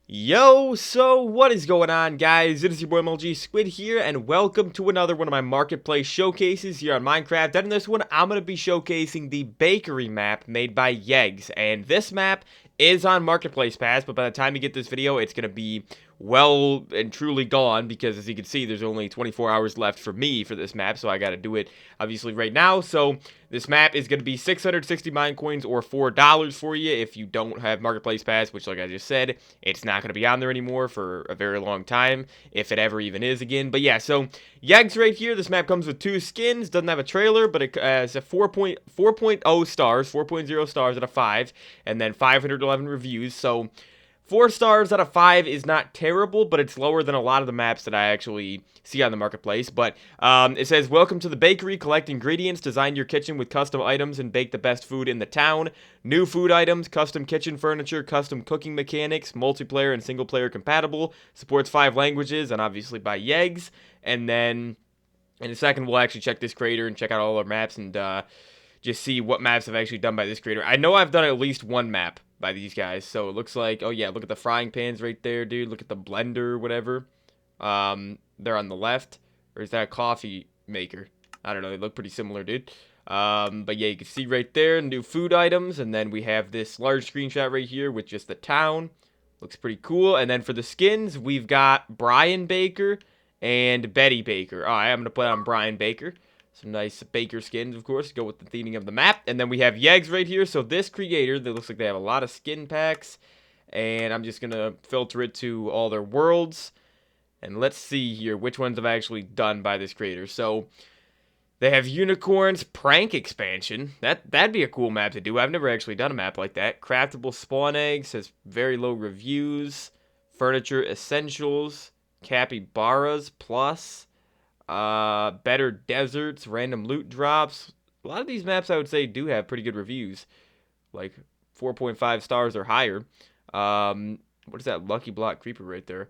So what is going on, guys? It is your boy MLG Squid here, and welcome to another one of my marketplace showcases here on Minecraft. And in this one, I'm going to be showcasing the bakery map made by Yeggs, and this map is on Marketplace Pass, but by the time you get this video, it's going to be well and truly gone, because as you can see, there's only 24 hours left for me for this map, so I got to do it, obviously, right now. So this map is going to be 660 mine coins or $4 for you if you don't have Marketplace Pass, which, like I just said, it's not going to be on there anymore for a very long time, if it ever even is again. But yeah, so Yeggs right here. This map comes with 2 skins, doesn't have a trailer, but it has a 4.0 stars, 4.0 stars out of 5, and then 511 reviews. So 4 stars out of 5 is not terrible, but it's lower than a lot of the maps that I actually see on the marketplace. But it says, welcome to the bakery. Collect ingredients, design your kitchen with custom items, and bake the best food in the town. New food items, custom kitchen furniture, custom cooking mechanics, multiplayer and single player compatible. Supports 5 languages, and obviously by Yeggs. And then in a second, we'll actually check this creator and check out all our maps and just see what maps I've actually done by this creator. I know I've done at least one map by these guys, so it looks like, oh yeah, look at the frying pans right there, dude. Look at the blender or whatever. They're on the left. Or is that a coffee maker? I don't know, they look pretty similar, dude. But yeah, you can see right there, new food items, and then we have this large screenshot right here with just the town. Looks pretty cool. And then for the skins, we've got Brian Baker and Betty Baker. Alright, I'm gonna put on Brian Baker. Some nice Baker skins, of course, go with the theming of the map. And then we have Yeggs right here. So this creator, that looks like they have a lot of skin packs. And I'm just going to filter it to all their worlds. And let's see here which ones I've actually done by this creator. So they have Unicorns Prank Expansion. That'd be a cool map to do. I've never actually done a map like that. Craftable Spawn Eggs has very low reviews. Furniture Essentials. Capybaras Plus. Better deserts, random loot drops. A lot of these maps I would say do have pretty good reviews, like 4.5 stars or higher. What is that Lucky Block Creeper right there?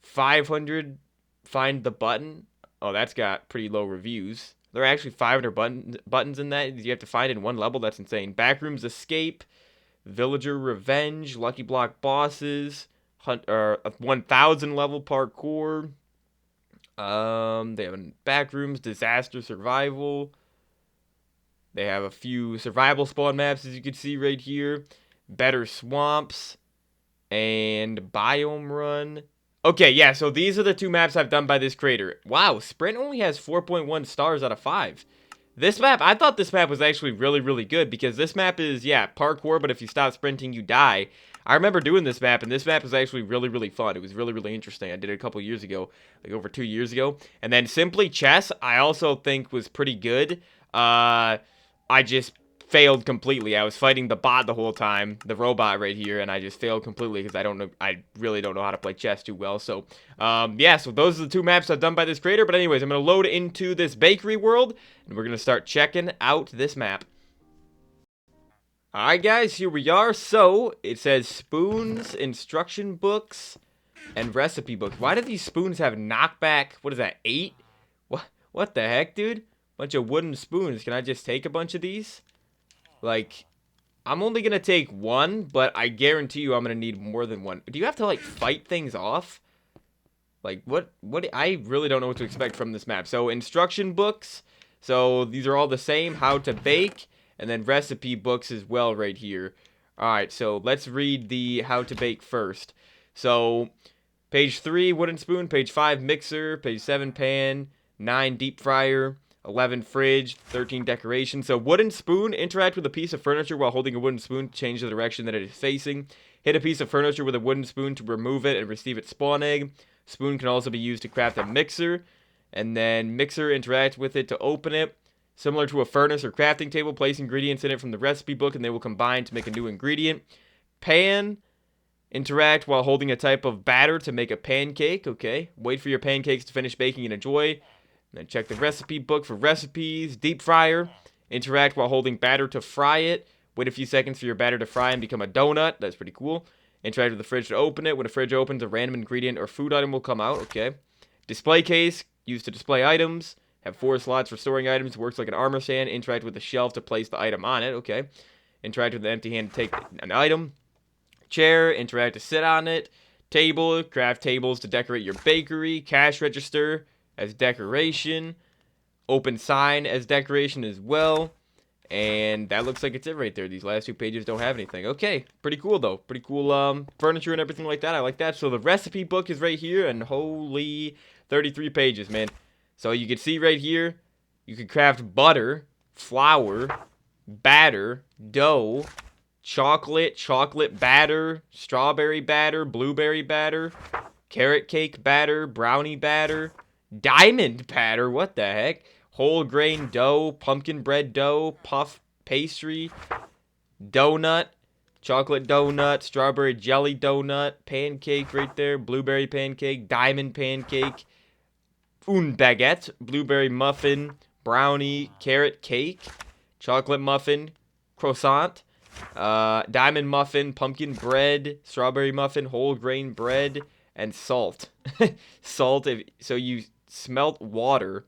500 Find the Button. Oh, that's got pretty low reviews. There are actually 500 buttons in that you have to find in one level. That's insane. Backrooms Escape, Villager Revenge, Lucky Block Bosses, 1000 level parkour. They have Backrooms, Disaster Survival. They have a few survival spawn maps, as you can see right here. Better Swamps and Biome Run. Okay, yeah, so these are the 2 maps I've done by this creator. Wow, Sprint only has 4.1 stars out of 5. This map, I thought this map was actually really, really good, because this map is, yeah, parkour, but if you stop sprinting, you die. I remember doing this map, and this map was actually really, really fun. It was really, really interesting. I did it a couple years ago, like over 2 years ago. And then Simply Chess, I also think was pretty good. I just failed completely. I was fighting the bot the whole time, the robot right here, and I just failed completely because I really don't know how to play chess too well. So, yeah, so those are the 2 maps I've done by this creator. But anyways, I'm going to load into this bakery world, and we're going to start checking out this map. Alright guys, here we are. So, it says spoons, instruction books, and recipe books. Why do these spoons have knockback, what is that, 8? What the heck, dude? Bunch of wooden spoons. Can I just take a bunch of these? Like, I'm only gonna take 1, but I guarantee you I'm gonna need more than 1. Do you have to, like, fight things off? Like, what, I really don't know what to expect from this map. So, instruction books. So, these are all the same. How to bake. And then recipe books as well right here. Alright, so let's read the how to bake first. So, page 3, wooden spoon. Page 5, mixer. Page 7, pan. 9, deep fryer. 11, fridge. 13, decoration. So, wooden spoon. Interact with a piece of furniture while holding a wooden spoon to change the direction that it is facing. Hit a piece of furniture with a wooden spoon to remove it and receive its spawn egg. Spoon can also be used to craft a mixer. And then mixer, interact with it to open it. Similar to a furnace or crafting table, place ingredients in it from the recipe book and they will combine to make a new ingredient. Pan, interact while holding a type of batter to make a pancake, okay. Wait for your pancakes to finish baking and enjoy. And then check the recipe book for recipes. Deep fryer, interact while holding batter to fry it. Wait a few seconds for your batter to fry and become a donut, that's pretty cool. Interact with the fridge to open it. When a fridge opens, a random ingredient or food item will come out, okay. Display case, used to display items. Have 4 slots for storing items. Works like an armor stand. Interact with the shelf to place the item on it. Okay. Interact with the empty hand to take an item. Chair. Interact to sit on it. Table, craft tables to decorate your bakery. Cash register as decoration. Open sign as decoration as well. And that looks like it's it right there. These last 2 pages don't have anything. Okay, pretty cool though. Pretty cool furniture and everything like that. I like that. So the recipe book is right here, and holy 33 pages, man. So you can see right here, you can craft butter, flour, batter, dough, chocolate batter, strawberry batter, blueberry batter, carrot cake batter, brownie batter, diamond batter, what the heck? Whole grain dough, pumpkin bread dough, puff pastry, donut, chocolate donut, strawberry jelly donut, pancake right there, blueberry pancake, diamond pancake, une baguette, blueberry muffin, brownie, carrot cake, chocolate muffin, croissant, diamond muffin, pumpkin bread, strawberry muffin, whole grain bread, and salt. Salt, so you smelt a water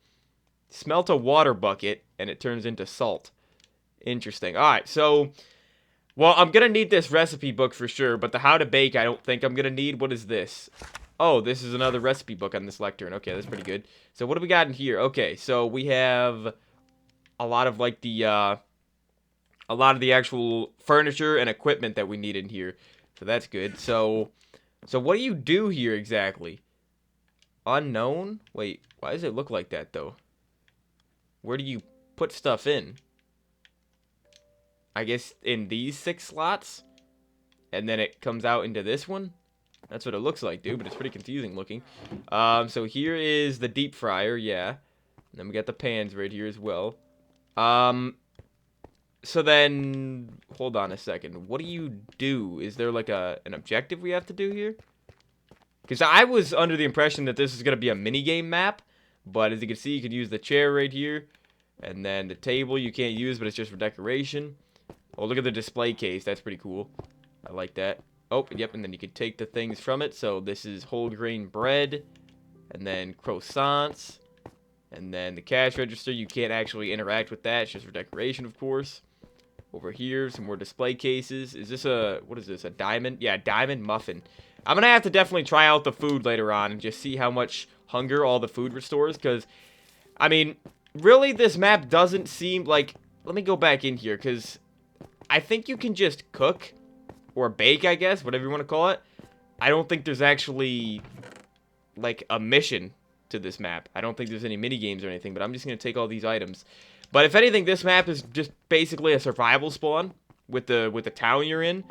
bucket, and it turns into salt. Interesting. All right, so, well, I'm going to need this recipe book for sure, but the how to bake I don't think I'm going to need. What is this? Oh, this is another recipe book on this lectern. Okay, that's pretty good. So what do we got in here? Okay, so we have a lot of, like, a lot of the actual furniture and equipment that we need in here. So that's good. So what do you do here exactly? Unknown? Wait, why does it look like that, though? Where do you put stuff in? I guess in these 6 slots? And then it comes out into this one? That's what it looks like, dude, but it's pretty confusing looking. So here is the deep fryer, yeah. And then we got the pans right here as well. So then, hold on a second. What do you do? Is there like an objective we have to do here? Because I was under the impression that this is going to be a minigame map. But as you can see, you can use the chair right here. And then the table you can't use, but it's just for decoration. Oh, look at the display case. That's pretty cool. I like that. Oh, yep, and then you can take the things from it. So this is whole grain bread. And then croissants. And then the cash register, you can't actually interact with that. It's just for decoration, of course. Over here, some more display cases. Is this what is this, a diamond? Yeah, diamond muffin. I'm going to have to definitely try out the food later on and just see how much hunger all the food restores. Because, I mean, really, this map doesn't seem like... Let me go back in here, because I think you can just cook or bake, I guess, whatever you want to call it. I don't think there's actually, like, a mission to this map. I don't think there's any mini games or anything, but I'm just going to take all these items. But if anything, this map is just basically a survival spawn with the town you're in.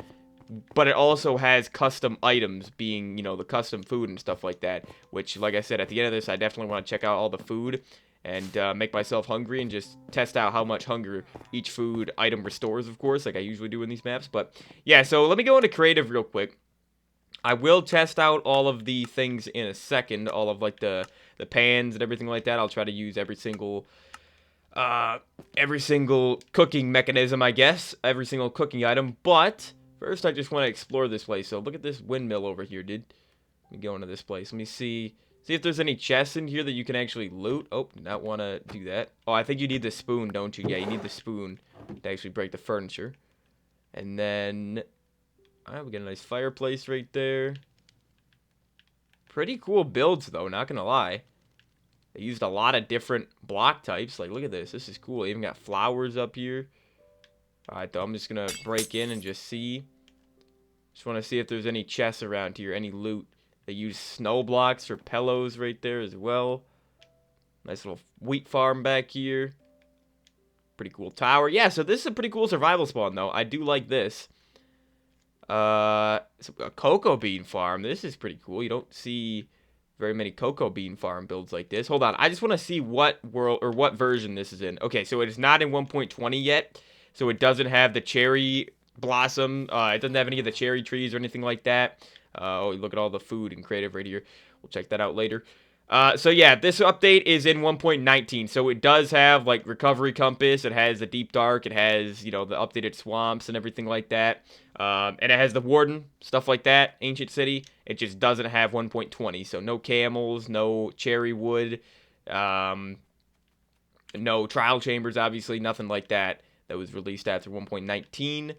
But it also has custom items, being, you know, the custom food and stuff like that. Which, like I said, at the end of this, I definitely want to check out all the food and make myself hungry and just test out how much hunger each food item restores, of course, like I usually do in these maps. But yeah, so let me go into creative real quick. I will test out all of the things in a second, all of like the pans and everything like that. I'll try to use every single cooking mechanism, I guess, every single cooking item. But first, I just want to explore this place. So look at this windmill over here, dude. Let me go into this place. Let me see if there's any chests in here that you can actually loot. Oh, did not want to do that. Oh, I think you need the spoon, don't you? Yeah, you need the spoon to actually break the furniture. And then, alright, we got a nice fireplace right there. Pretty cool builds, though, not gonna lie. They used a lot of different block types. Like, look at this. This is cool. They even got flowers up here. Alright, though, I'm just gonna break in and just see. Just want to see if there's any chests around here, any loot. They use snow blocks for pillows right there as well. Nice little wheat farm back here. Pretty cool tower. Yeah, so this is a pretty cool survival spawn, though. I do like this. A cocoa bean farm. This is pretty cool. You don't see very many cocoa bean farm builds like this. Hold on. I just want to see what world or what version this is in. Okay, so it is not in 1.20 yet. So it doesn't have the cherry blossom. It doesn't have any of the cherry trees or anything like that. Oh, look at all the food and creative right here. We'll check that out later. So yeah, this update is in 1.19. So it does have like recovery compass. It has the deep dark. It has, you know, the updated swamps and everything like that. And it has the warden, stuff like that. Ancient city. It just doesn't have 1.20. So no camels, no cherry wood, no trial chambers, obviously, nothing like that was released after 1.19.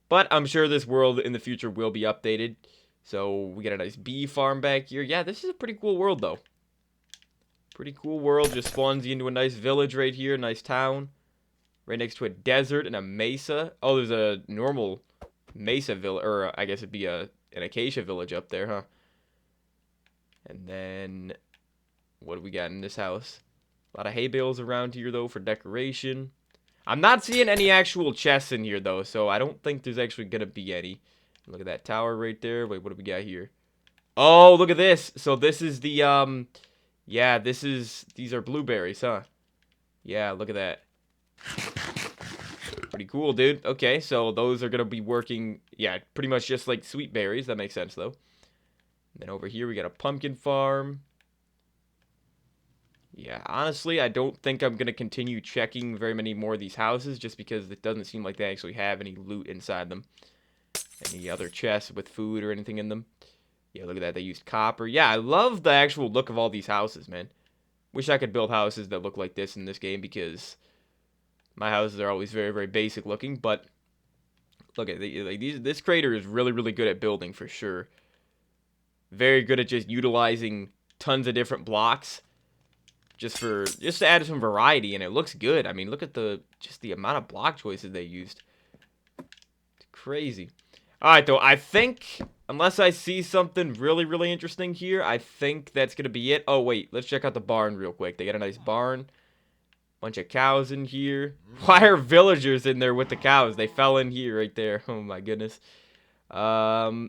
But I'm sure this world in the future will be updated. So we got a nice bee farm back here. Yeah, this is a pretty cool world, though. Pretty cool world. Just spawns you into a nice village right here. Nice town. Right next to a desert and a mesa. Oh, there's a normal mesa village. Or I guess it'd be an acacia village up there, huh? And then what do we got in this house? A lot of hay bales around here, though, for decoration. I'm not seeing any actual chests in here, though, so I don't think there's actually going to be any. Look at that tower right there. Wait, what do we got here? Oh, look at this. So this is the, yeah, these are blueberries, huh? Yeah, look at that. Pretty cool, dude. Okay, so those are going to be working, yeah, pretty much just like sweet berries. That makes sense, though. And then over here, we got a pumpkin farm. Yeah, honestly, I don't think I'm going to continue checking very many more of these houses just because it doesn't seem like they actually have any loot inside them. Any other chests with food or anything in them. Yeah, look at that. They used copper. Yeah, I love the actual look of all these houses, man. Wish I could build houses that look like this in this game because my houses are always very, very basic looking. But look at this creator is really, really good at building for sure. Very good at just utilizing tons of different blocks. Just to add some variety, and it looks good. I mean, look at the amount of block choices they used. It's crazy. All right, though, I think unless I see something really, really interesting here, I think that's gonna be it. Oh wait, let's check out the barn real quick. They got a nice barn, bunch of cows in here. Why are villagers in there with the cows? They fell in here right there. Oh my goodness. All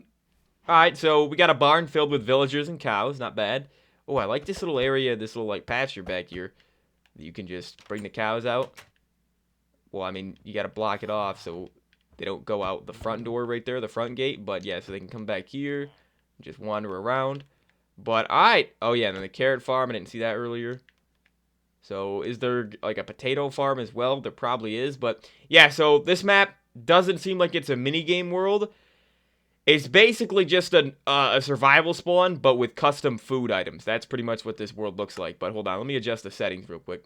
right, so we got a barn filled with villagers and cows. Not bad. Oh, I like this little area, this little, like, pasture back here. You can just bring the cows out. Well, I mean, you got to block it off so they don't go out the front door right there, the front gate. But, yeah, so they can come back here and just wander around. But, all right. Oh, yeah, and then the carrot farm. I didn't see that earlier. So, is there, like, a potato farm as well? There probably is. But, yeah, so this map doesn't seem like it's a minigame world. It's basically just a survival spawn, but with custom food items. That's pretty much what this world looks like. But hold on, let me adjust the settings real quick.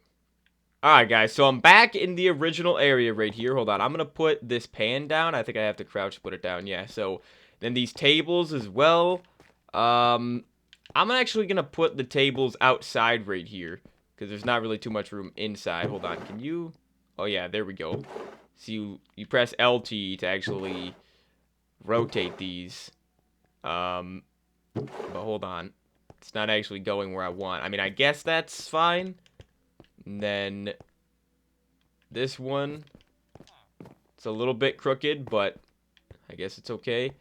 Alright, guys, so I'm back in the original area right here. Hold on, I'm going to put this pan down. I think I have to crouch to put it down, yeah. So, then these tables as well. I'm actually going to put the tables outside right here, because there's not really too much room inside. Hold on, can you... Oh, yeah, there we go. So, you press LT to actually... rotate these, but hold on, it's not actually going where I want. I mean, I guess that's fine. And then this one, it's a little bit crooked, but I guess it's okay.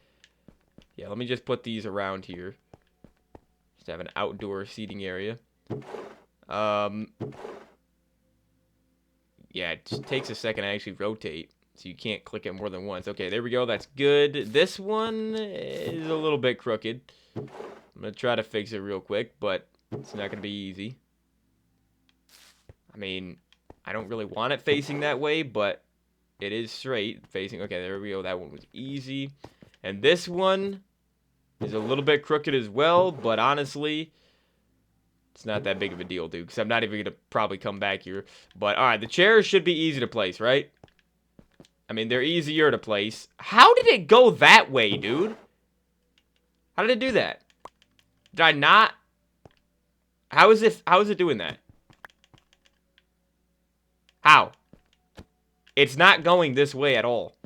Yeah, let me just put these around here. Just have an outdoor seating area. Yeah, it just takes a second to actually rotate. So you can't click it more than once. Okay, there we go. That's good. This one is a little bit crooked. I'm going to try to fix it real quick, but it's not going to be easy. I mean, I don't really want it facing that way, but it is straight facing. Okay, there we go. That one was easy. And this one is a little bit crooked as well, but honestly, it's not that big of a deal, dude, because I'm not even going to probably come back here. But, all right, the chairs should be easy to place, right? I mean, they're easier to place. How did it go that way, dude? How did it do that? Did I not? How is it doing that? How? It's not going this way at all.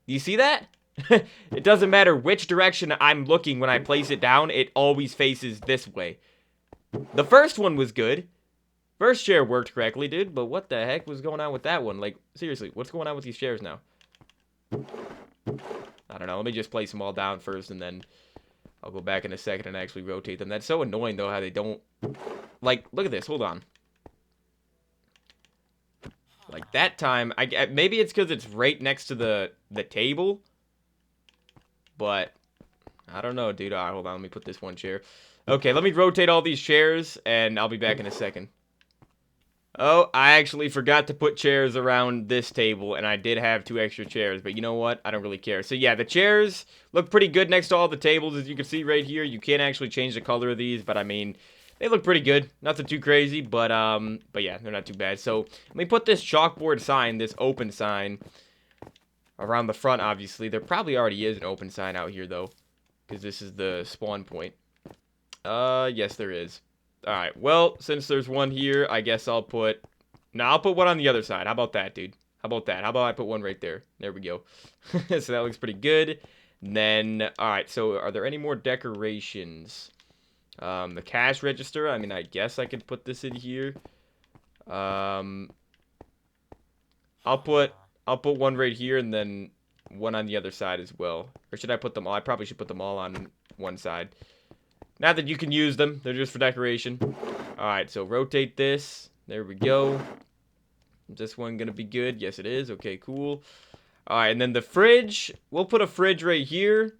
Do you see that? It doesn't matter which direction I'm looking when I place it down, it always faces this way. The first one was good. First chair worked correctly, dude, but what the heck was going on with that one? Like, seriously, what's going on with these chairs now? I don't know. Let me just place them all down first, and then I'll go back in a second and actually rotate them. That's so annoying, though, how they don't... Like, look at this. Hold on. Like, that time... maybe it's because it's right next to the table. But, I don't know, dude. All right, hold on. Let me put this one chair. Okay, let me rotate all these chairs, and I'll be back in a second. Oh, I actually forgot to put chairs around this table, and I did have 2 extra chairs, but you know what? I don't really care. So yeah, the chairs look pretty good next to all the tables, as you can see right here. You can't actually change the color of these, but I mean, they look pretty good. Nothing too crazy, but yeah, they're not too bad. So let me put this chalkboard sign, this open sign, around the front, obviously. There probably already is an open sign out here, though, because this is the spawn point. Yes, there is. All right. Well, since there's one here, I guess I'll put. No, I'll put one on the other side. How about that, dude? How about that? How about I put one right there? There we go. So that looks pretty good. And then, all right. So, are there any more decorations? The cash register. I mean, I guess I could put this in here. I'll put one right here and then one on the other side as well. Or should I put them all? I probably should put them all on one side. Not that you can use them. They're just for decoration. Alright, so rotate this. There we go. Is this one going to be good? Yes, it is. Okay, cool. Alright, and then the fridge. We'll put a fridge right here.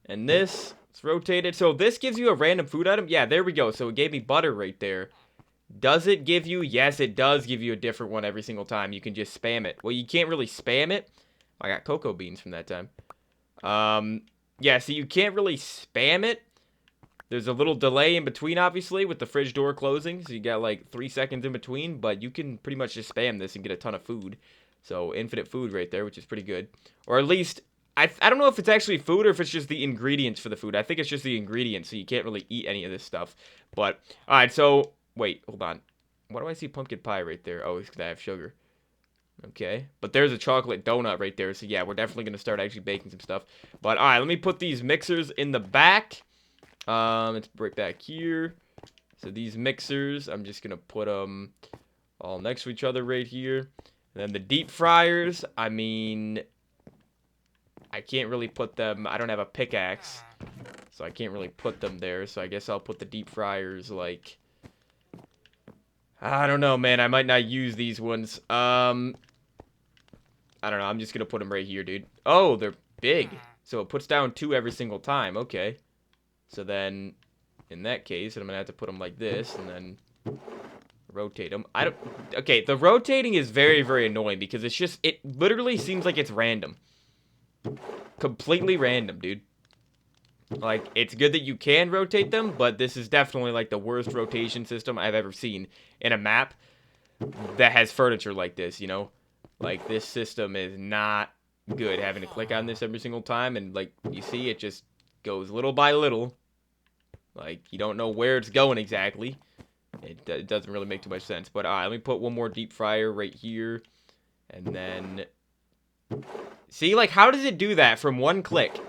And this. Let's rotate it. So this gives you a random food item. Yeah, there we go. So it gave me butter right there. Does it give you? Yes, it does give you a different one every single time. You can just spam it. Well, you can't really spam it. I got cocoa beans from that time. Yeah, so you can't really spam it. There's a little delay in between, obviously, with the fridge door closing. So you got like 3 seconds in between. But you can pretty much just spam this and get a ton of food. So infinite food right there, which is pretty good. Or at least, I don't know if it's actually food or if it's just the ingredients for the food. I think it's just the ingredients, so you can't really eat any of this stuff. But, alright, so... Wait, hold on. Why do I see pumpkin pie right there? Oh, it's because I have sugar. Okay. But there's a chocolate donut right there. So, yeah, we're definitely going to start actually baking some stuff. But, all right, let me put these mixers in the back. It's right back here. So, these mixers, I'm just going to put them all next to each other right here. And then the deep fryers, I mean, I can't really put them. I don't have a pickaxe. So, I can't really put them there. So, I guess I'll put the deep fryers, like... I don't know, man. I might not use these ones. I don't know. I'm just going to put them right here, dude. Oh, they're big. So it puts down 2 every single time. Okay. So then, in that case, I'm going to have to put them like this and then rotate them. Okay, the rotating is very, very annoying because it's just, it literally seems like it's random. Completely random, dude. Like, it's good that you can rotate them, but this is definitely, like, the worst rotation system I've ever seen in a map that has furniture like this, you know? Like, this system is not good, having to click on this every single time, and, like, you see, it just goes little by little. Like, you don't know where it's going exactly. It doesn't really make too much sense. But, let me put one more deep fryer right here, and then... See, like, how does it do that from one click?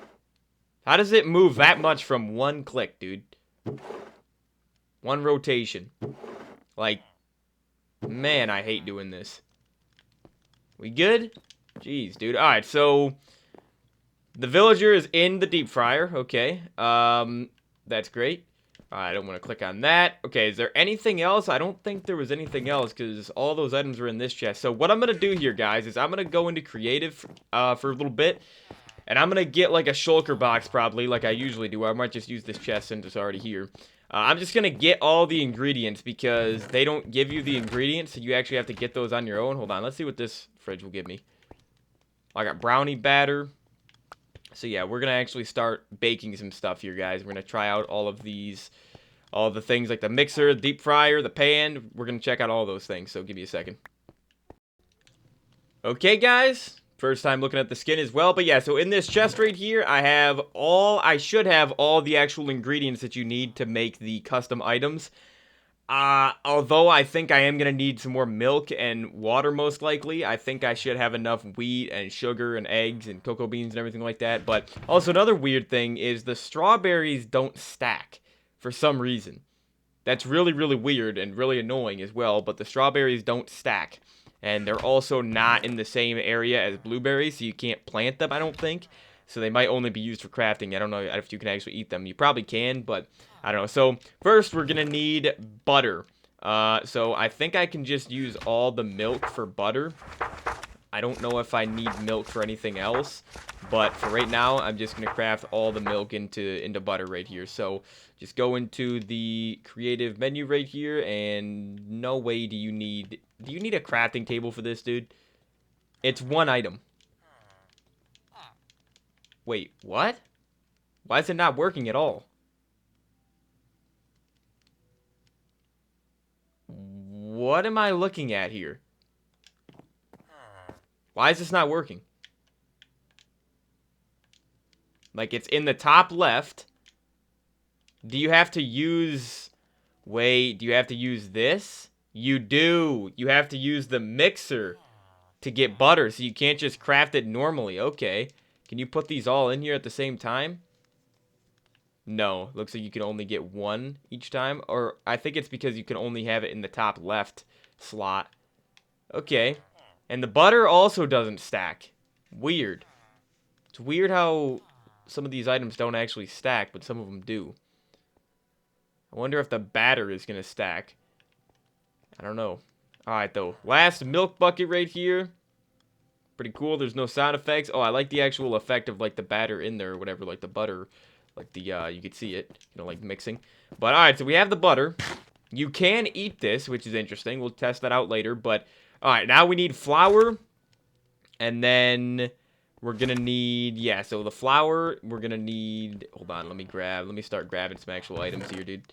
How does it move that much from one click, dude? One rotation. Like, man, I hate doing this. We good? Jeez, dude. Alright, so... The villager is in the deep fryer. Okay. That's great. I don't want to click on that. Okay, is there anything else? I don't think there was anything else because all those items were in this chest. So what I'm going to do here, guys, is I'm going to go into creative for a little bit. And I'm going to get, like, a shulker box, probably, like I usually do. I might just use this chest since it's already here. I'm just going to get all the ingredients because they don't give you the ingredients, so you actually have to get those on your own. Hold on, let's see what this fridge will give me. I got brownie batter. So, yeah, we're going to actually start baking some stuff here, guys. We're going to try out all of these, all the things like the mixer, the deep fryer, the pan. We're going to check out all those things, so give me a second. Okay, guys. First time looking at the skin as well. But yeah, so in this chest right here, I should have all the actual ingredients that you need to make the custom items. Although I think I am going to need some more milk and water most likely. I think I should have enough wheat and sugar and eggs and cocoa beans and everything like that. But also another weird thing is the strawberries don't stack for some reason. That's really, really weird and really annoying as well. But the strawberries don't stack. And they're also not in the same area as blueberries, so you can't plant them, I don't think. So they might only be used for crafting. I don't know if you can actually eat them. You probably can, but I don't know. So first, we're going to need butter. So I think I can just use all the milk for butter. I don't know if I need milk for anything else. But for right now, I'm just going to craft all the milk into butter right here. So just go into the creative menu right here. And no way do you need a crafting table for this, dude? It's one item. Wait, what? Why is it not working at all? What am I looking at here? Why is this not working? Like, it's in the top left. Do you have to use... Wait, do you have to use this? You do. You have to use the mixer to get butter, so you can't just craft it normally. Okay. Can you put these all in here at the same time? No. Looks like you can only get one each time. Or I think it's because you can only have it in the top left slot. Okay. And the butter also doesn't stack. Weird. It's weird how some of these items don't actually stack, but some of them do. I wonder if the batter is going to stack. I don't know. Alright, though. Last milk bucket right here. Pretty cool. There's no sound effects. Oh, I like the actual effect of, like, the batter in there or whatever. Like, the butter. Like, the, you could see it. You know, like, mixing. But, alright, so we have the butter. You can eat this, which is interesting. We'll test that out later. But, alright, now we need flour. And then we're going to need, yeah, so the flour, we're going to need, hold on, let me start grabbing some actual items here, dude.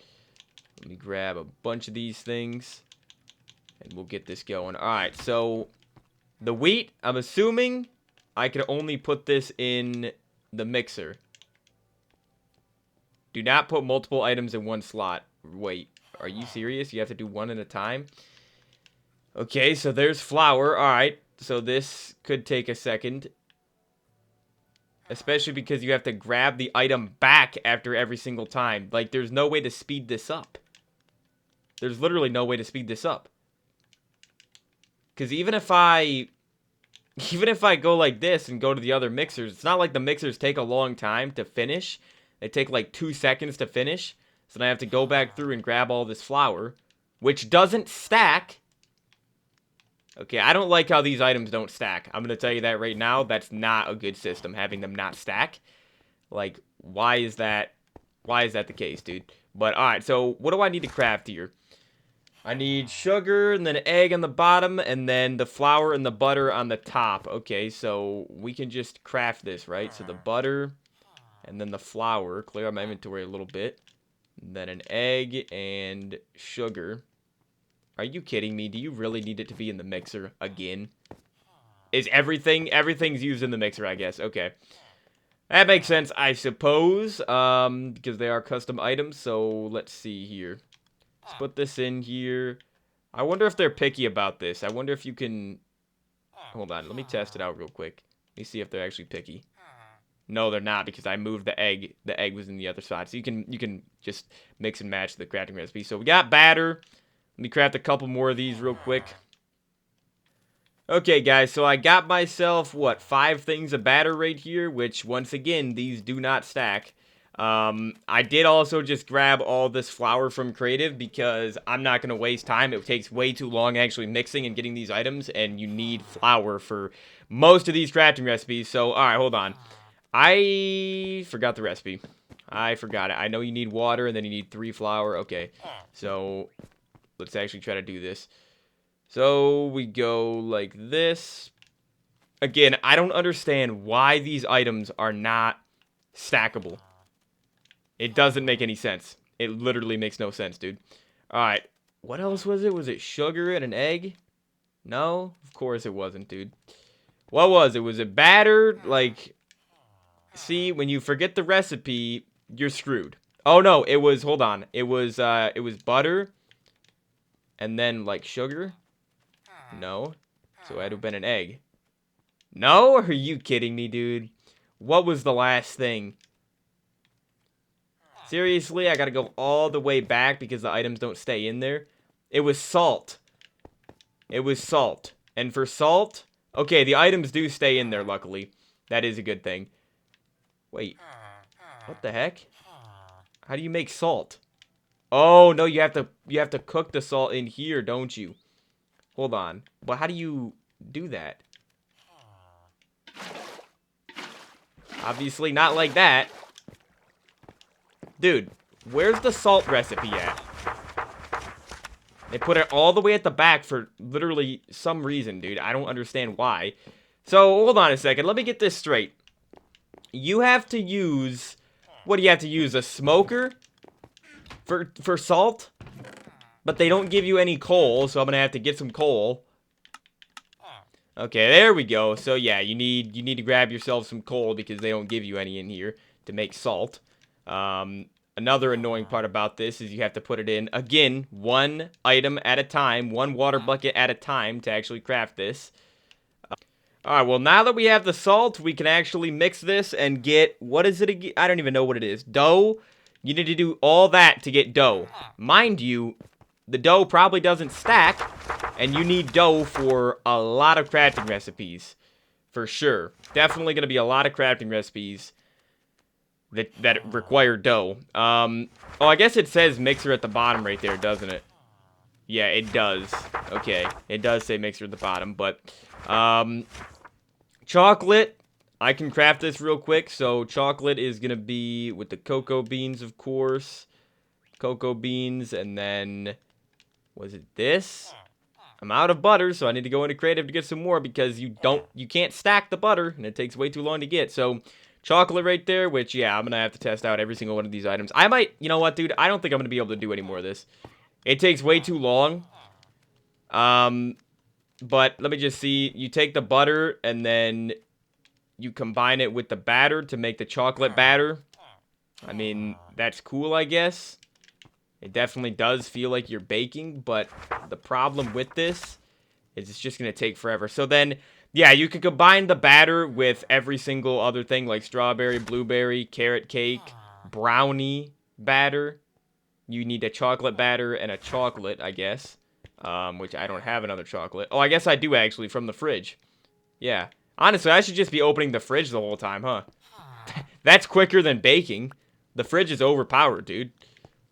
Let me grab a bunch of these things. And we'll get this going. Alright, so the wheat, I'm assuming I can only put this in the mixer. Do not put multiple items in one slot. Wait, are you serious? You have to do one at a time? Okay, so there's flour. Alright, so this could take a second. Especially because you have to grab the item back after every single time. Like, there's no way to speed this up. There's literally no way to speed this up. Because even if I go like this and go to the other mixers, it's not like the mixers take a long time to finish. They take like 2 seconds to finish. So then I have to go back through and grab all this flour, which doesn't stack. Okay, I don't like how these items don't stack. I'm going to tell you that right now. That's not a good system, having them not stack. Like, why is that the case, dude? But, alright, so what do I need to craft here? I need sugar, and then egg on the bottom, and then the flour and the butter on the top. Okay, so we can just craft this, right? So the butter, and then the flour. Clear out my inventory a little bit. And then an egg and sugar. Are you kidding me? Do you really need it to be in the mixer again? Is everything's used in the mixer, I guess. Okay. That makes sense, I suppose, because they are custom items. So let's see here. Let's put this in here. I wonder if they're picky about this. I wonder if you can... Hold on, let me test it out real quick. Let me see if they're actually picky. No, they're not, because I moved the egg. The egg was in the other side. So you can just mix and match the crafting recipe. So we got batter. Let me craft a couple more of these real quick. Okay, guys, so I got myself, 5 things of batter right here, which, once again, these do not stack. I did also just grab all this flour from Creative because I'm not going to waste time. It takes way too long actually mixing and getting these items, and you need flour for most of these crafting recipes. So, alright, hold on. I forgot the recipe. I forgot it. I know you need water, and then you need 3 flour. Okay, so... let's actually try to do this. So we go like this. Again, I don't understand why these items are not stackable. It doesn't make any sense. It literally makes no sense, dude. Alright, what else was it? Was it sugar and an egg? No? Of course it wasn't, dude. What was it? Was it batter? Like, see, when you forget the recipe, you're screwed. Oh no, it was, hold on. It was butter. And then, like, sugar? No. So it had to have been an egg. No? Are you kidding me, dude? What was the last thing? Seriously, I gotta go all the way back because the items don't stay in there? It was salt. It was salt. And for salt... okay, the items do stay in there, luckily. That is a good thing. Wait. What the heck? How do you make salt? Oh, no, you have to cook the salt in here, don't you? Hold on. But how do you do that? Obviously not like that. Dude, where's the salt recipe at? They put it all the way at the back for literally some reason, dude. I don't understand why. So, hold on a second. Let me get this straight. You have to use... what do you have to use? A smoker? For salt? But they don't give you any coal, so I'm gonna have to get some coal. Okay, there we go. So yeah, you need to grab yourself some coal because they don't give you any in here. to make salt. Another annoying part about this is you have to put it in, again, one item at a time, one water bucket at a time to actually craft this. Alright, well, now that we have the salt, we can actually mix this and get, what is it again? I don't even know what it is. Dough? You need to do all that to get dough. Mind you, the dough probably doesn't stack, and you need dough for a lot of crafting recipes. For sure. Definitely going to be a lot of crafting recipes that require dough. Oh, I guess it says mixer at the bottom right there, doesn't it? Yeah, it does. Okay, it does say mixer at the bottom, but, chocolate, I can craft this real quick. So chocolate is going to be with the cocoa beans, of course. Cocoa beans, and then, was it this? I'm out of butter, so I need to go into creative to get some more because you can't stack the butter, and it takes way too long to get. So chocolate right there, which, yeah, I'm going to have to test out every single one of these items. I might, you know what, dude? I don't think I'm going to be able to do any more of this. It takes way too long. But let me just see. You take the butter, and then you combine it with the batter to make the chocolate batter. I mean, that's cool, I guess. It definitely does feel like you're baking, but the problem with this is it's just going to take forever. So then, yeah, you can combine the batter with every single other thing, like strawberry, blueberry, carrot cake, brownie batter. You need a chocolate batter and a chocolate, I guess, which I don't have another chocolate. Oh, I guess I do, actually, from the fridge. Yeah. Honestly, I should just be opening the fridge the whole time, huh? That's quicker than baking. The fridge is overpowered, dude.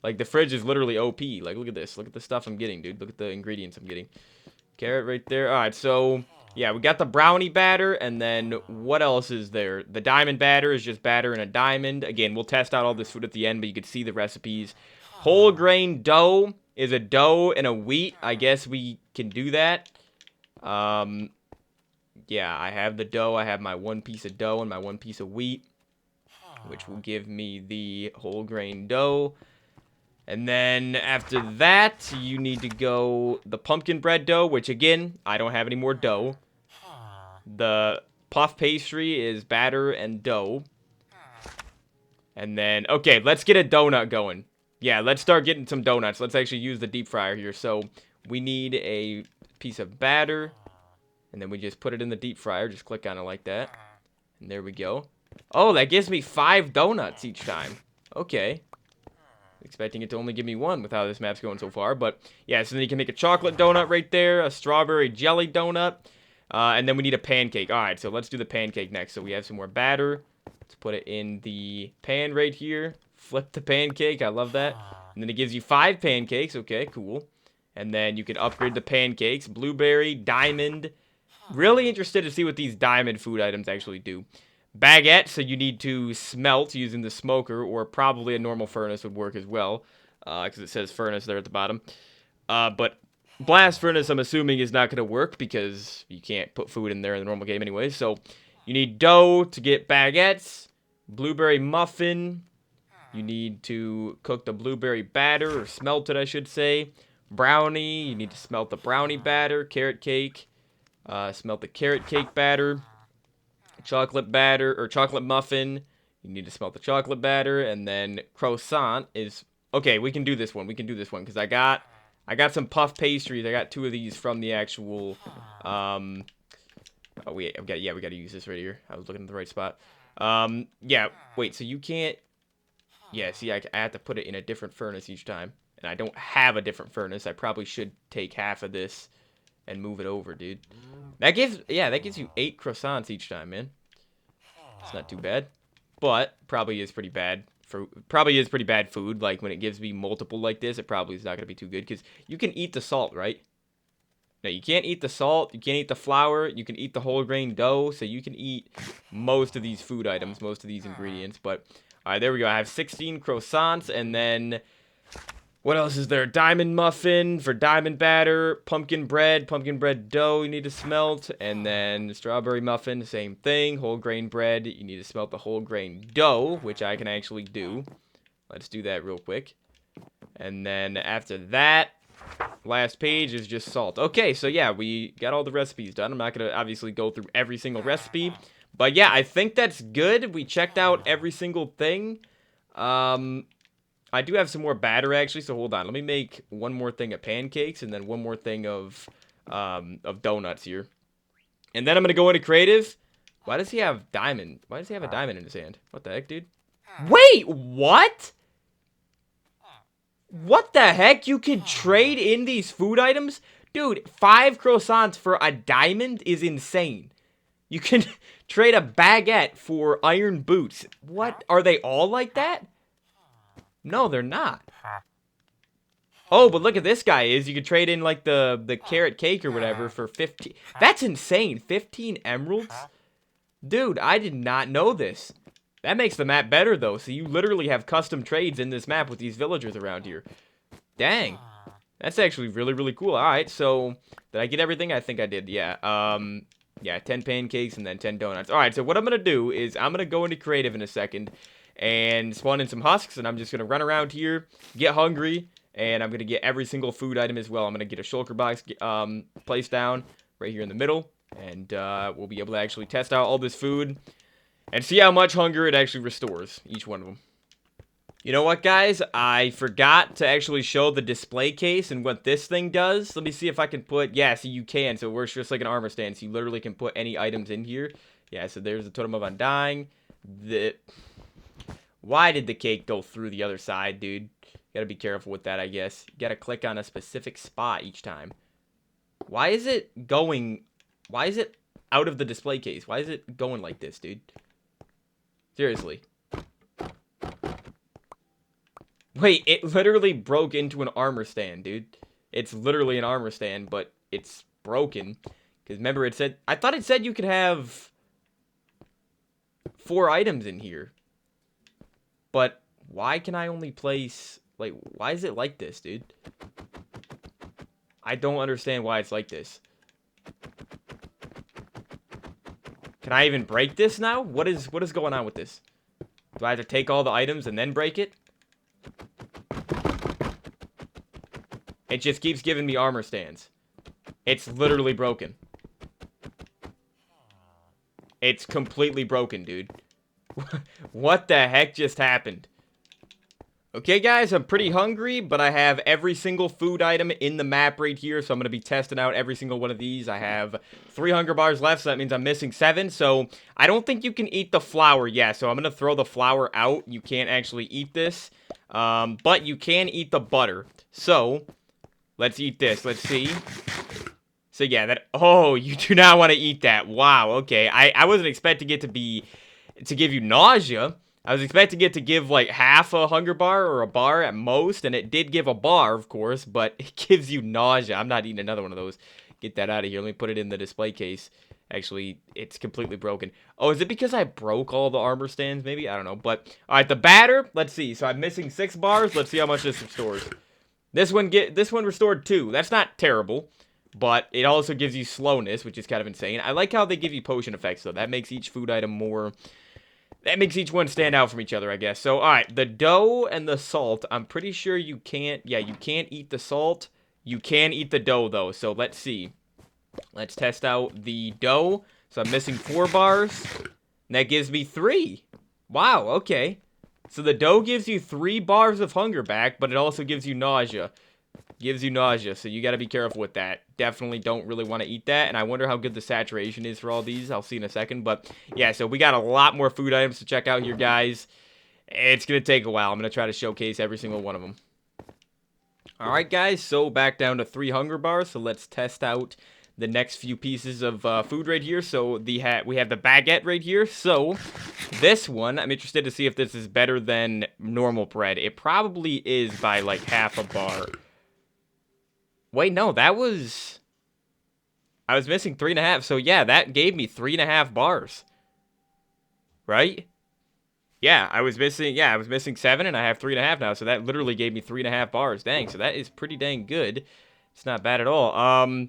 Like, the fridge is literally OP. Like, look at this. Look at the stuff I'm getting, dude. Look at the ingredients I'm getting. Carrot right there. Alright, so, yeah, we got the brownie batter, and then what else is there? The diamond batter is just batter in a diamond. Again, we'll test out all this food at the end, but you can see the recipes. Whole grain dough is a dough and a wheat. I guess we can do that. Yeah, I have the dough. I have my one piece of dough and my one piece of wheat, which will give me the whole grain dough. And then after that, you need to go the pumpkin bread dough, which again, I don't have any more dough. The puff pastry is batter and dough. And then, okay, let's get a donut going. Yeah, let's start getting some donuts. Let's actually use the deep fryer here. So we need a piece of batter. And then we just put it in the deep fryer. Just click on it like that. And there we go. Oh, that gives me 5 donuts each time. Okay. Expecting it to only give me 1 with how this map's going so far. But, yeah, so then you can make a chocolate donut right there. A strawberry jelly donut. And then we need a pancake. Alright, so let's do the pancake next. So we have some more batter. Let's put it in the pan right here. Flip the pancake. I love that. And then it gives you 5 pancakes. Okay, cool. And then you can upgrade the pancakes. Blueberry, diamond. Really interested to see what these diamond food items actually do. Baguette, so you need to smelt using the smoker, or probably a normal furnace would work as well, because it says furnace there at the bottom. But blast furnace, I'm assuming, is not going to work, because you can't put food in there in the normal game anyway. So you need dough to get baguettes, blueberry muffin. You need to cook the blueberry batter, or smelt it, I should say. Brownie, you need to smelt the brownie batter. Carrot cake, smelt the carrot cake batter. Chocolate batter, or chocolate muffin. You need to smelt the chocolate batter. And then croissant is... Okay, we can do this one. We can do this one, because I got some puff pastries. I got 2 of these from the actual... Oh, wait, we got to use this right here. I was looking at the right spot. Yeah, wait, so you can't... Yeah, see, I have to put it in a different furnace each time. And I don't have a different furnace. I probably should take half of this and move it over, dude. That gives you 8 croissants each time, man. It's not too bad. But probably is pretty bad food. Like, when it gives me multiple like this, it probably is not going to be too good. Because you can eat the salt, right? No, you can't eat the salt. You can't eat the flour. You can eat the whole grain dough. So you can eat most of these food items, most of these ingredients. But, alright, there we go. I have 16 croissants. And then... What else is there? Diamond muffin for diamond batter, pumpkin bread dough you need to smelt, and then strawberry muffin, same thing, whole grain bread, you need to smelt the whole grain dough, which I can actually do. Let's do that real quick. And then after that, last page is just salt. Okay, so yeah, we got all the recipes done. I'm not going to obviously go through every single recipe, But yeah, I think that's good. We checked out every single thing. I do have some more batter, actually, so hold on. Let me make one more thing of pancakes and then one more thing of donuts here. And then I'm going to go into creative. Why does he have diamond? Why does he have a diamond in his hand? What the heck, dude? Wait, what? What the heck? You can trade in these food items? Dude, 5 croissants for a diamond is insane. You can trade a baguette for iron boots. What? Are they all like that? No, they're not. Oh, but look at this guy is. You could trade in like the carrot cake or whatever for 15. That's insane. 15 emeralds? Dude, I did not know this. That makes the map better though. So you literally have custom trades in this map with these villagers around here. Dang. That's actually really, really cool. All right, so did I get everything? I think I did. Yeah. Yeah, 10 pancakes and then 10 donuts. All right, so what I'm going to do is I'm going to go into creative in a second and spawn in some husks, and I'm just going to run around here, get hungry, and I'm going to get every single food item as well. I'm going to get a shulker box placed down right here in the middle, and we'll be able to actually test out all this food and see how much hunger it actually restores, each one of them. You know what, guys? I forgot to actually show the display case and what this thing does. Let me see if I can put... Yeah, see, you can. So it works just like an armor stand. So you literally can put any items in here. Yeah, so there's the totem of undying. Why did the cake go through the other side, dude? Gotta be careful with that, I guess. You gotta click on a specific spot each time. Why is it going... Why is it out of the display case? Why is it going like this, dude? Seriously. Wait, it literally broke into an armor stand, dude. It's literally an armor stand, but it's broken. Because remember, it said... I thought it said you could have 4 items in here. But why can I only place... Like, why is it like this, dude? I don't understand why it's like this. Can I even break this now? What is going on with this? Do I have to take all the items and then break it? It just keeps giving me armor stands. It's literally broken. It's completely broken, dude. What the heck just happened? Okay, guys, I'm pretty hungry, but I have every single food item in the map right here, so I'm going to be testing out every single one of these. I have 3 hunger bars left, so that means I'm missing 7, so I don't think you can eat the flour. Yeah, so I'm going to throw the flour out. You can't actually eat this, but you can eat the butter. So... let's eat this. Let's see. So, yeah, that... Oh, you do not want to eat that. Wow, okay. I wasn't expecting it to give you nausea. I was expecting it to give, like, half a hunger bar or a bar at most. And it did give a bar, of course, but it gives you nausea. I'm not eating another one of those. Get that out of here. Let me put it in the display case. Actually, it's completely broken. Oh, is it because I broke all the armor stands, maybe? I don't know. But, all right, the batter. Let's see. So, I'm missing 6 bars. Let's see how much this restores. This one restored 2. That's not terrible, but it also gives you slowness, which is kind of insane. I like how they give you potion effects, though. That makes each food item more... That makes each one stand out from each other, I guess. So, alright, the dough and the salt. I'm pretty sure you can't... Yeah, you can't eat the salt. You can eat the dough, though. So, let's see. Let's test out the dough. So, I'm missing 4 bars. And that gives me 3. Wow, okay. So the dough gives you 3 bars of hunger back, but it also gives you nausea. Gives you nausea, so you gotta be careful with that. Definitely don't really want to eat that, and I wonder how good the saturation is for all these. I'll see in a second, but yeah, so we got a lot more food items to check out here, guys. It's gonna take a while. I'm gonna try to showcase every single one of them. Alright, guys, so back down to 3 hunger bars, so let's test out the next few pieces of food right here. So we have the baguette right here. So this one, I'm interested to see if this is better than normal bread. It probably is by like half a bar. Wait, no, I was missing 3.5. So yeah, that gave me 3.5 bars. Right? Yeah, I was missing 7 and I have 3.5 now. So that literally gave me 3.5 bars. Dang, so that is pretty dang good. It's not bad at all.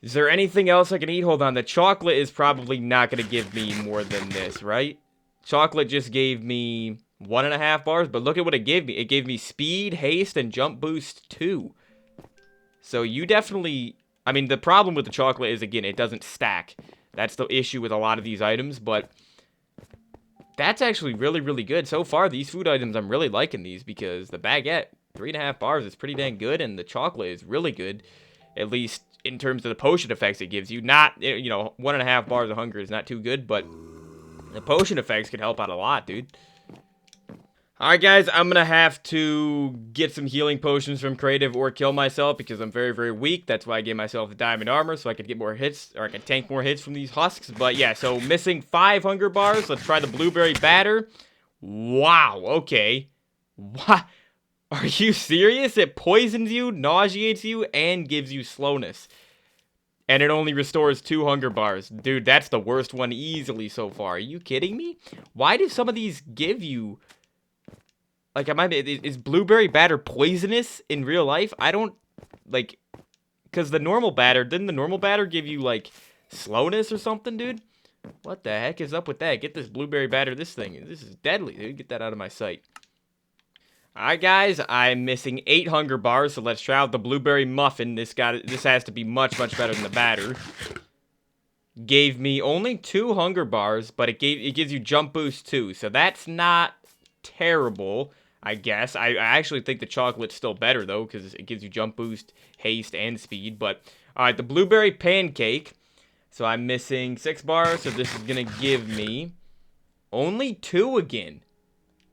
Is there anything else I can eat? Hold on. The chocolate is probably not going to give me more than this, right? Chocolate just gave me 1.5 bars, but look at what it gave me. It gave me speed, haste, and jump boost 2. So you definitely... I mean, the problem with the chocolate is, again, it doesn't stack. That's the issue with a lot of these items, but that's actually really, really good. So far, these food items, I'm really liking these because the baguette, 3.5 bars is pretty dang good, and the chocolate is really good, at least in terms of the potion effects it gives you. Not, 1.5 bars of hunger is not too good, but the potion effects can help out a lot, dude. Alright guys, I'm gonna have to get some healing potions from creative or kill myself because I'm very, very weak. That's why I gave myself the diamond armor so I could get more hits, or I could tank more hits from these husks. But yeah, so missing 5 hunger bars. Let's try the blueberry batter. Wow, okay. What? Are you serious? It poisons you, nauseates you, and gives you slowness. And it only restores 2 hunger bars. Dude, that's the worst one easily so far. Are you kidding me? Why do some of these give you... Like, is blueberry batter poisonous in real life? I don't, like, because the normal batter, didn't the normal batter give you, like, slowness or something, dude? What the heck is up with that? Get this blueberry batter, this is deadly, dude. Get that out of my sight. Alright, guys, I'm missing 8 hunger bars, so let's try out the blueberry muffin. This has to be much, much better than the batter. Gave me only 2 hunger bars, but it gives you jump boost too, so that's not terrible. I guess. I actually think the chocolate's still better, though, because it gives you jump boost, haste, and speed. But, alright, the blueberry pancake. So I'm missing 6 bars, so this is going to give me only 2 again.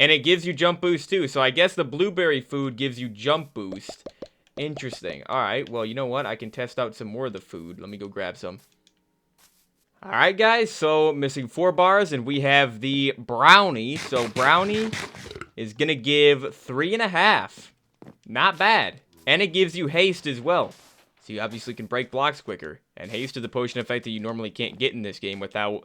And it gives you jump boost, too. So I guess the blueberry food gives you jump boost. Interesting. Alright, well, you know what? I can test out some more of the food. Let me go grab some. Alright, guys, so missing 4 bars, and we have the brownie. So brownie is gonna give 3.5. Not bad. And it gives you haste as well. So you obviously can break blocks quicker. And haste is a potion effect that you normally can't get in this game without...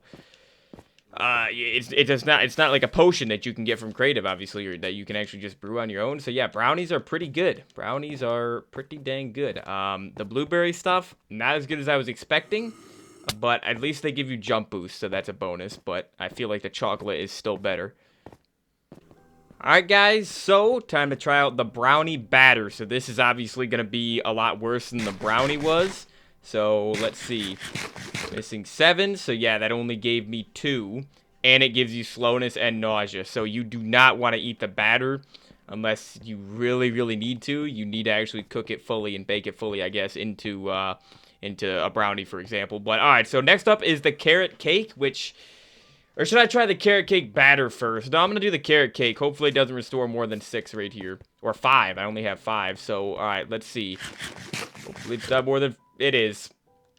It's not like a potion that you can get from creative, obviously, or that you can actually just brew on your own. So yeah, brownies are pretty good. Brownies are pretty dang good. The blueberry stuff, not as good as I was expecting. But at least they give you jump boost, so that's a bonus. But I feel like the chocolate is still better. Alright guys, so time to try out the brownie batter. So this is obviously going to be a lot worse than the brownie was. So let's see. Missing 7, so yeah, that only gave me 2. And it gives you slowness and nausea. So you do not want to eat the batter unless you really, really need to. You need to actually cook it fully and bake it fully, I guess, into a brownie, for example. But alright, so next up is the carrot cake, which... Or should I try the carrot cake batter first? No, I'm going to do the carrot cake. Hopefully it doesn't restore more than 6 right here. Or 5. I only have 5. So, alright, let's see. Hopefully it's not more than... It is.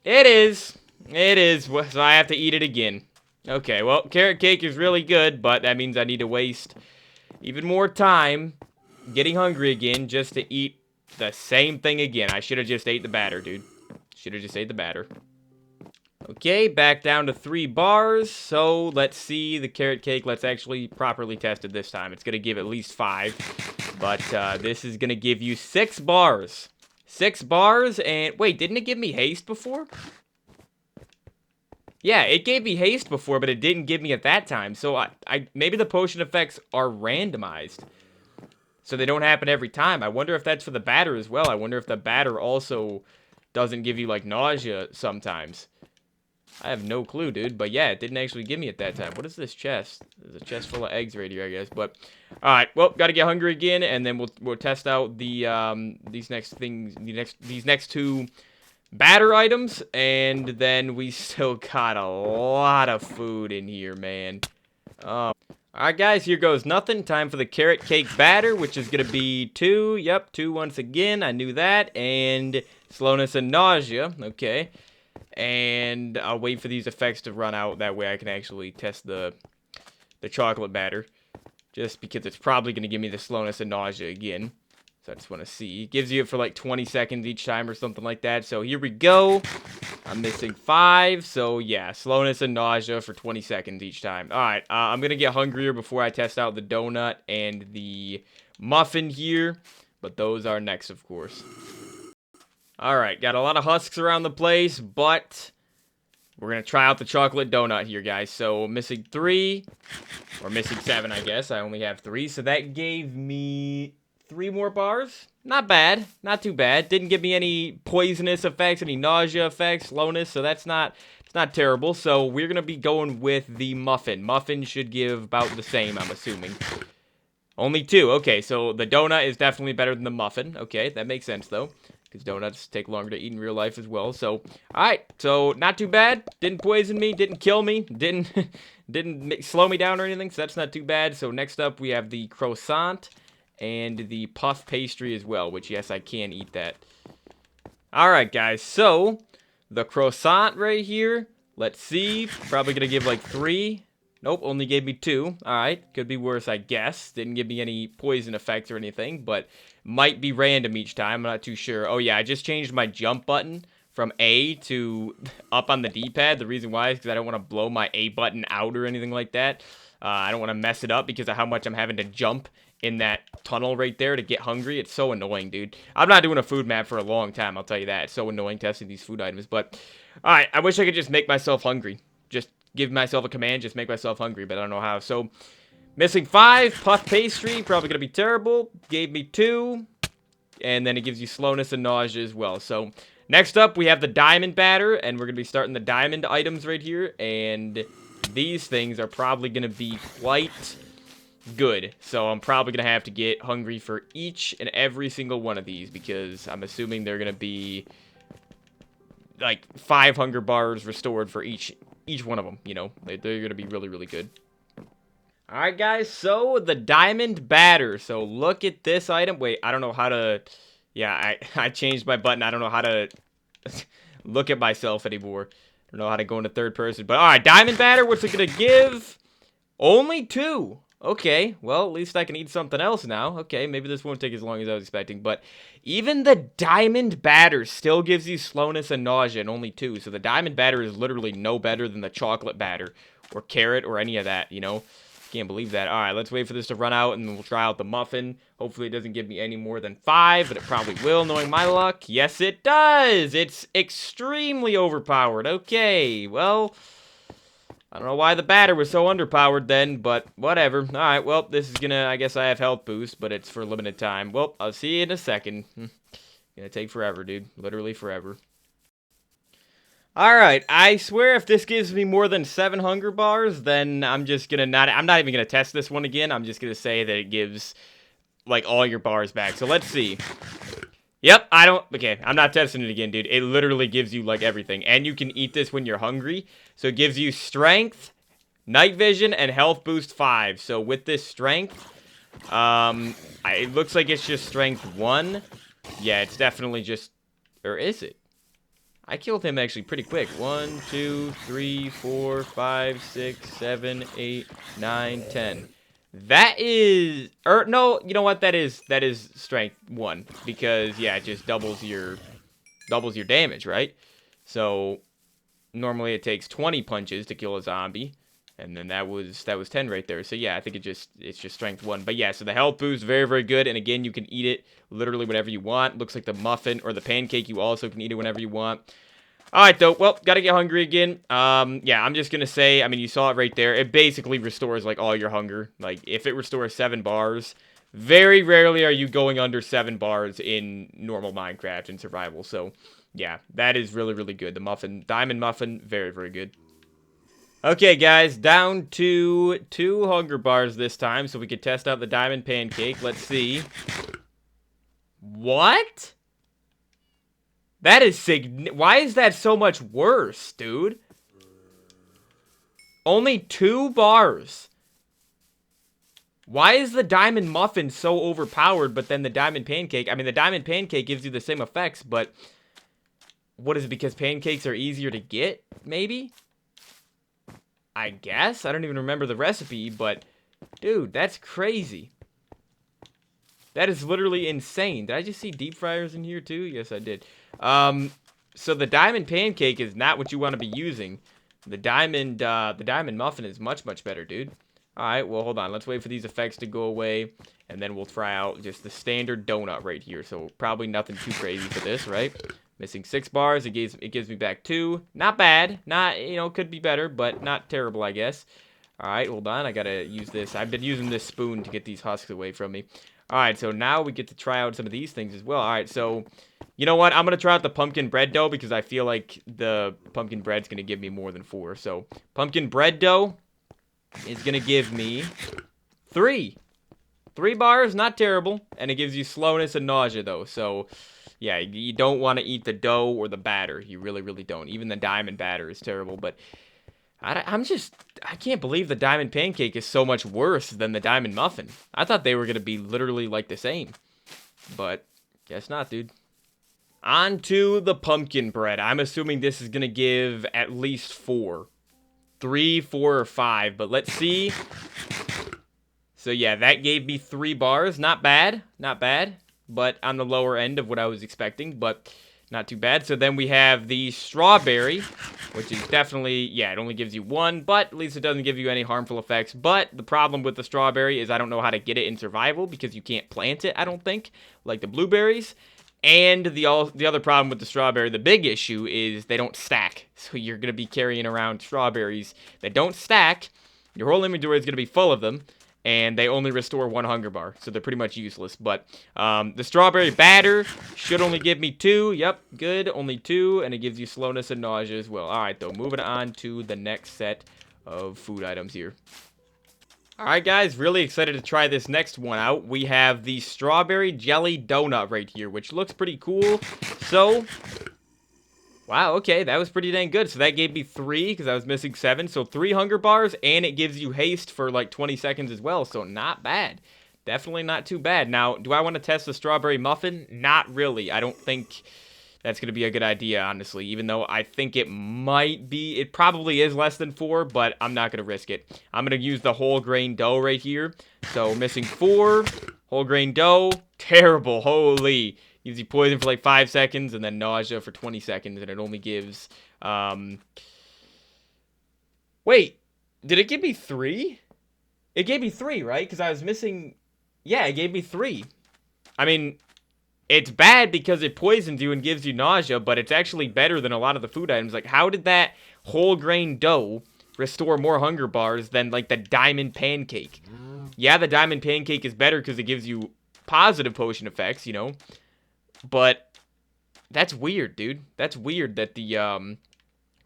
It is. It is. So I have to eat it again. Okay, well, carrot cake is really good, but that means I need to waste even more time getting hungry again just to eat the same thing again. I should have just ate the batter, dude. Should have just ate the batter. Okay, back down to 3 bars. So, let's see the carrot cake. Let's actually properly test it this time. It's going to give at least 5. But this is going to give you 6 bars. 6 bars, and... Wait, didn't it give me haste before? Yeah, it gave me haste before, but it didn't give me at that time. So, maybe the potion effects are randomized. So, they don't happen every time. I wonder if that's for the batter as well. I wonder if the batter also doesn't give you, like, nausea sometimes. I have no clue, dude. But yeah, it didn't actually give me at that time. What is this chest? There's a chest full of eggs right here, I guess. But alright, well, gotta get hungry again, and then we'll test out the these next 2 batter items, and then we still got a lot of food in here, man. Alright, guys, here goes nothing. Time for the carrot cake batter, which is gonna be 2. Yep, 2 once again. I knew that. And slowness and nausea. Okay. And I'll wait for these effects to run out. That way I can actually test the chocolate batter. Just because it's probably going to give me the slowness and nausea again. So I just want to see. It gives you it for like 20 seconds each time or something like that. So here we go. I'm missing 5. So yeah, slowness and nausea for 20 seconds each time. Alright, I'm going to get hungrier before I test out the donut and the muffin here. But those are next, of course. Alright, got a lot of husks around the place, but we're going to try out the chocolate donut here, guys. So, missing 3, or missing 7, I guess. I only have 3, so that gave me 3 more bars. Not bad. Not too bad. Didn't give me any poisonous effects, any nausea effects, slowness, so that's not... It's not terrible. So we're going to be going with the muffin. Muffin should give about the same, I'm assuming. Only 2. Okay, so the donut is definitely better than the muffin. Okay, that makes sense, though. Because donuts take longer to eat in real life as well. So, alright. So, not too bad. Didn't poison me. Didn't kill me. Didn't slow me down or anything. So, that's not too bad. So, next up, we have the croissant and the puff pastry as well. Which, yes, I can eat that. Alright, guys. So, the croissant right here. Let's see. Probably going to give like 3. Nope, only gave me 2. Alright, could be worse, I guess. Didn't give me any poison effects or anything, but might be random each time. I'm not too sure. Oh, yeah, I just changed my jump button from A to up on the D-pad. The reason why is because I don't want to blow my A button out or anything like that. I don't want to mess it up because of how much I'm having to jump in that tunnel right there to get hungry. It's so annoying, dude. I'm not doing a food map for a long time, I'll tell you that. It's so annoying testing these food items, but... Alright, I wish I could just make myself hungry. Just give myself a command, just make myself hungry, but I don't know how. So, missing 5, puff pastry, probably going to be terrible. Gave me 2, and then it gives you slowness and nausea as well. So, next up, we have the diamond batter, and we're going to be starting the diamond items right here, and these things are probably going to be quite good. So, I'm probably going to have to get hungry for each and every single one of these, because I'm assuming they're going to be like 5 hunger bars restored for each one of them, you know. They're going to be really, really good. Alright, guys, so the diamond batter. So look at this item. Wait, I don't know how to... Yeah, I changed my button. I don't know how to look at myself anymore. I don't know how to go into third person. But alright, diamond batter, what's it going to give? Only 2. Okay, well, at least I can eat something else now. Okay, maybe this won't take as long as I was expecting. But even the diamond batter still gives you slowness and nausea and only 2. So the diamond batter is literally no better than the chocolate batter or carrot or any of that, you know. Can't believe that. All right, let's wait for this to run out, and then we'll try out the muffin. Hopefully it doesn't give me any more than 5, but it probably will, knowing my luck. Yes, it does! It's extremely overpowered. Okay, well... I don't know why the batter was so underpowered then, but whatever. Alright, well, this is gonna, I guess I have health boost, but it's for limited time. Well, I'll see you in a second. Gonna take forever, dude. Literally forever. Alright, I swear if this gives me more than 7 hunger bars, then I'm just gonna I'm not even gonna test this one again. I'm just gonna say that it gives, like, all your bars back. So let's see. Yep, okay, I'm not testing it again, dude. It literally gives you, like, everything. And you can eat this when you're hungry. So it gives you strength, night vision, and health boost 5. So with this strength, it looks like it's just strength 1. Yeah, it's definitely just, or is it? I killed him actually pretty quick. 1, 2, 3, 4, 5, 6, 7, 8, 9, 10. That is, or no, you know what? That is strength 1 because yeah, it just doubles your damage, right? So normally it takes 20 punches to kill a zombie, and then that was 10 right there. So yeah, I think it's just strength 1. But yeah, so the health boost very, very good, and again, you can eat it literally whenever you want. Looks like the muffin or the pancake, you also can eat it whenever you want. Alright, though. Well, gotta get hungry again. Yeah, I'm just gonna say, I mean, you saw it right there. It basically restores, like, all your hunger. Like, if it restores 7 bars, very rarely are you going under 7 bars in normal Minecraft and survival. So, yeah, that is really, really good. The muffin, diamond muffin, very, very good. Okay, guys, down to 2 hunger bars this time, so we could test out the diamond pancake. Let's see. What? That is why is that so much worse, dude? Only 2 bars. Why is the diamond muffin so overpowered, but then the diamond pancake... I mean, the diamond pancake gives you the same effects, but... What is it, because pancakes are easier to get, maybe? I guess? I don't even remember the recipe, but... Dude, that's crazy. That is literally insane. Did I just see deep fryers in here too? Yes, I did. So the diamond pancake is not what you want to be using. The diamond muffin is much, much better, dude. Alright, well, hold on. Let's wait for these effects to go away, and then we'll try out just the standard donut right here. So probably nothing too crazy for this, right? Missing 6 bars. It gives me back 2. Not bad. Not, you know, could be better, but not terrible, I guess. Alright, hold on. I gotta use this. I've been using this spoon to get these husks away from me. All right, so now we get to try out some of these things as well. All right, so you know what? I'm going to try out the pumpkin bread dough because I feel like the pumpkin bread's going to give me more than 4. So pumpkin bread dough is going to give me 3. 3 bars, not terrible. And it gives you slowness and nausea, though. So, yeah, you don't want to eat the dough or the batter. You really, really don't. Even the diamond batter is terrible. But I can't believe the diamond pancake is so much worse than the diamond muffin. I thought they were going to be literally like the same. But, guess not, dude. On to the pumpkin bread. I'm assuming this is going to give at least 4. 3, 4, or 5. But let's see. So, yeah, that gave me 3 bars. Not bad. Not bad. But on the lower end of what I was expecting. But not too bad. So then we have the strawberry, which is definitely, yeah, it only gives you 1. But at least it doesn't give you any harmful effects. But the problem with the strawberry is I don't know how to get it in survival because you can't plant it, I don't think, like the blueberries. And the other problem with the strawberry, the big issue, is they don't stack. So you're going to be carrying around strawberries that don't stack. Your whole inventory is going to be full of them. And they only restore 1 hunger bar. So they're pretty much useless. But the strawberry batter should only give me 2. Yep, good. Only 2. And it gives you slowness and nausea as well. All right, though. Moving on to the next set of food items here. Alright guys, really excited to try this next one out. We have the strawberry jelly donut right here, which looks pretty cool. So, wow, okay, that was pretty dang good. So that gave me 3, because I was missing 7. So 3 hunger bars, and it gives you haste for like 20 seconds as well. So not bad. Definitely not too bad. Now, do I want to test the strawberry muffin? Not really. I don't think that's going to be a good idea, honestly, even though I think it might be. It probably is less than 4, but I'm not going to risk it. I'm going to use the whole grain dough right here. So missing 4, whole grain dough, terrible, holy. Gives you poison for like 5 seconds and then nausea for 20 seconds, and it only gives, wait, did it give me 3? It gave me 3, right? Because I was missing, yeah, it gave me 3. I mean, it's bad because it poisons you and gives you nausea, but it's actually better than a lot of the food items. Like, how did that whole grain dough restore more hunger bars than, like, the diamond pancake? Yeah, the diamond pancake is better because it gives you positive potion effects, you know? But that's weird, dude. That's weird that the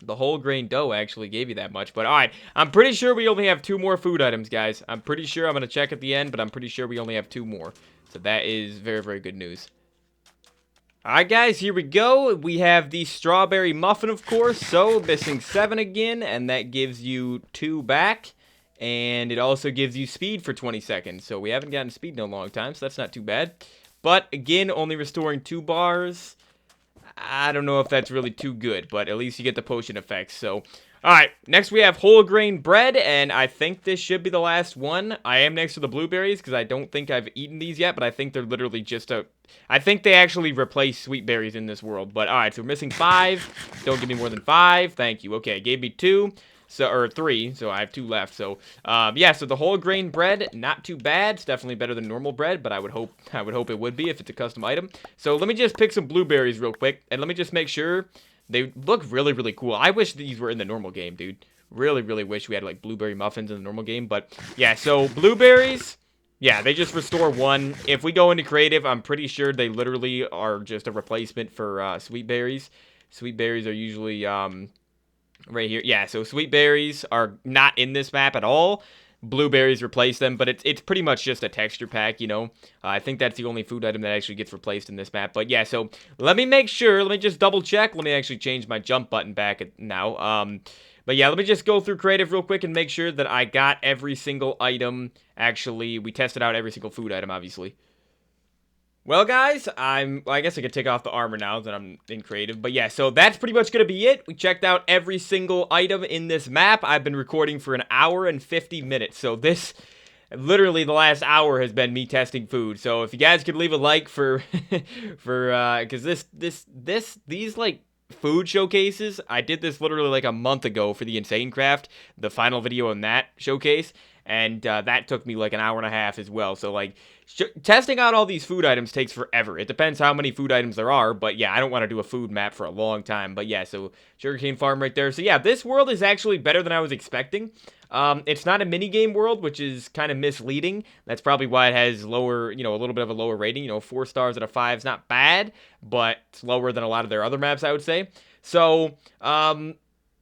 whole grain dough actually gave you that much. But, alright, I'm pretty sure we only have 2 more food items, guys. I'm pretty sure. I'm going to check at the end, but I'm pretty sure we only have 2 more. So that is very, very good news. Alright guys, here we go. We have the strawberry muffin, of course. So, missing 7 again, and that gives you 2 back. And it also gives you speed for 20 seconds. So, we haven't gotten speed in a long time, so that's not too bad. But, again, only restoring 2 bars. I don't know if that's really too good, but at least you get the potion effects. So, alright, next we have whole grain bread, and I think this should be the last one. I am next to the blueberries, because I don't think I've eaten these yet, but I think they're literally just I think they actually replace sweet berries in this world. But, alright, so we're missing 5. Don't give me more than 5. Thank you. Okay, gave me 2. So, or 3, so I have 2 left. So, yeah, so the whole grain bread, not too bad. It's definitely better than normal bread, but I would hope it would be if it's a custom item. So, let me just pick some blueberries real quick, and let me just make sure. They look really, really cool. I wish these were in the normal game, dude. Really, really wish we had, like, blueberry muffins in the normal game. But, yeah, so blueberries, yeah, they just restore 1. If we go into creative, I'm pretty sure they literally are just a replacement for sweet berries. Sweet berries are usually right here. Yeah, so sweet berries are not in this map at all. Blueberries replace them, but it's pretty much just a texture pack, you know. I think that's the only food item that actually gets replaced in this map. But yeah, so let me make sure. Let me just double check. Let me actually change my jump button back now. But yeah, let me just go through creative real quick and make sure that I got every single item. Actually, we tested out every single food item, obviously. Well, guys, I guess I could take off the armor now that I'm in creative. But yeah, so that's pretty much going to be it. We checked out every single item in this map. I've been recording for an hour and 50 minutes. So this, literally the last hour has been me testing food. So if you guys could leave a like because these, like, food showcases, I did this literally like a month ago for the Insane Craft, the final video on that showcase. And that took me like an hour and a half as well. So, like, testing out all these food items takes forever. It depends how many food items there are. But, yeah, I don't want to do a food map for a long time. But, yeah, so sugarcane farm right there. So, yeah, this world is actually better than I was expecting. It's not a mini game world, which is kind of misleading. That's probably why it has lower, a little bit of a lower rating. 4 stars out of 5 is not bad, but it's lower than a lot of their other maps, I would say. So, I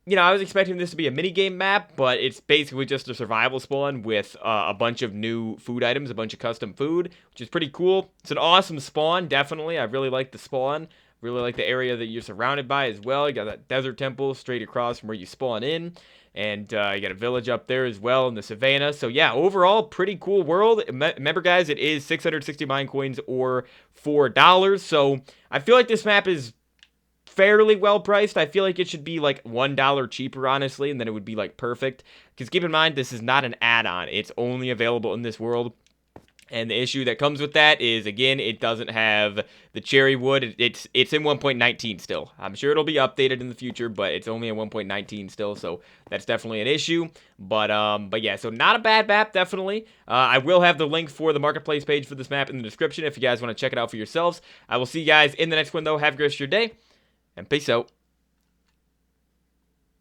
was expecting this to be a minigame map, but it's basically just a survival spawn with a bunch of new food items, a bunch of custom food, which is pretty cool. It's an awesome spawn, definitely. I really like the spawn. Really like the area that you're surrounded by as well. You got that desert temple straight across from where you spawn in. And you got a village up there as well in the savannah. So yeah, overall, pretty cool world. Remember, guys, it is 660 mine coins or $4. So I feel like this map is fairly well priced. I feel like it should be like $1 cheaper, honestly, and then it would be like perfect. Because keep in mind, this is not an add-on. It's only available in this world. And the issue that comes with that is, again, it doesn't have the cherry wood. It's in 1.19 still. I'm sure it'll be updated in the future, but it's only in 1.19 still, so that's definitely an issue. But yeah, so not a bad map, definitely. I will have the link for the marketplace page for this map in the description if you guys want to check it out for yourselves. I will see you guys in the next one, though. Have a great rest of your day, and peace out.